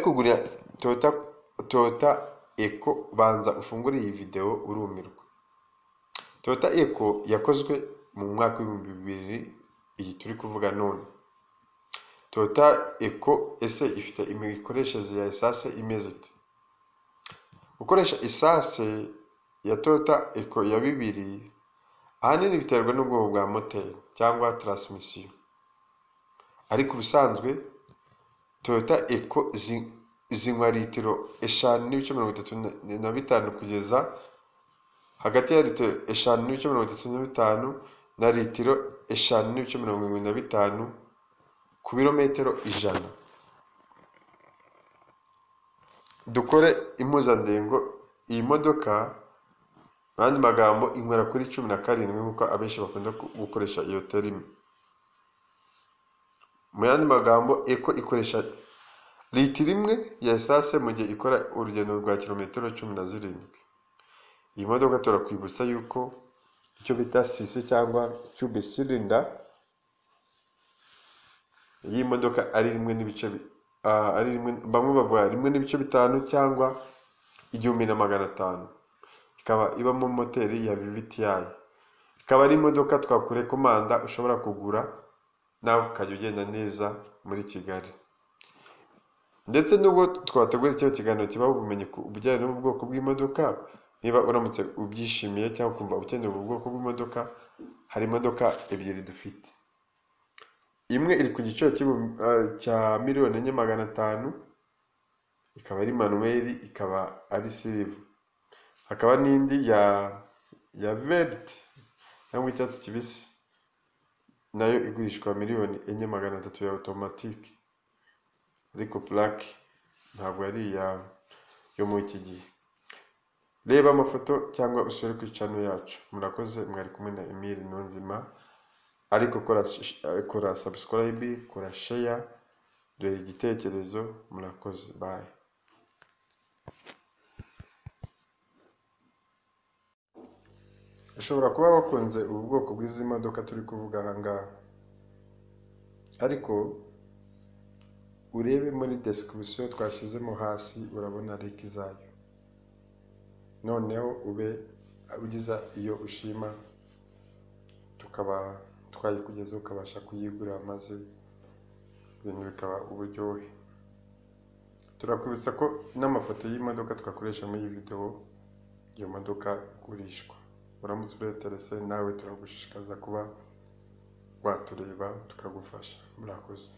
kugura Toyota Eco banza ufungure iyi video urumirwa. Toyota Eco yakozwe mu mwaka w'ibihumbi bibiri, iyi turi kuvuga none. Toyota Eco ese ifite imikoreshereze ya esase imeze ite? Gukoresha esase ya Toyota Eco ya bibiri ahanini biterwa n'ubwoko bwa moteri cyangwa transmission, ariko ubusanzwe Toyota Eco zinywa litiro 5.35 kugeza hagati ya litiro 5.35 na litiro 5.75 ku birometero 100. Dukore impuzandengo. Iyi modoka n'andi magambo inywera kuri 17 nk'uko abenshi bakunda gukoresha iyo terime. Mu yandi magambo Eco ikoresha litiro imwe ya esase mu gihe ikora urugendo rwa kilometero 17. Iyi modoka turakwibutsa yuko icyo bita sise cyangwa tube cylinder, iyi modoka ari rimwe n'ibice bamwe bavuga 1.5 cyangwa 1500. Ikaba ibamo moteri ya VVTi. Ikaba ari imodoka twakurekomanda ushobora kugura nawe ukajya ugenda neza muri Kigali. Ndetse nubwo twategura icyo kiganiro kibaho ubumenyi ku bijyanye n'ubwoko bw'imodoka, niba uramutse ubyishimiye cyangwa kumva ukeneye ubwoko bw'imodoka, hari imodoka ebyiri dufite. Imwe iri ku giciro cya $4,500,000, ikaba ari manuel, ikaba ari silver. Hakaba n'indi ya vert cyangwa icyatsi kibisi, nayo igurishwa $4,300,000 ya automatic, ariko plaque ntabwo ari yo mu iki gihe. Reba amafoto cyangwa usure ku channel yacu. Murakoze, mwari kumwe na Emile Niyonzima. Ariko kora subscribe, kora share, dore igitekerezo. Murakoze, bye. Ushobora kuba wakunze ubu bwoko bw'izi modoka turi kuvuga aha ngaha, ariko urebe muri description twashyizemo hasi, urabona link zayo. Noneho ube ugiza iyo ushima, tukaba twayikugeza ukabasha kuyigura, maze ibintu bikaba uburyohe. Turakwibutsa ko n'amafoto y'imodoka twakoresha muri iyi video, iyo modoka igurishwa. Uramutse ubeterese nawe turagushishikaza kuba watureba tukagufasha. Murakoze.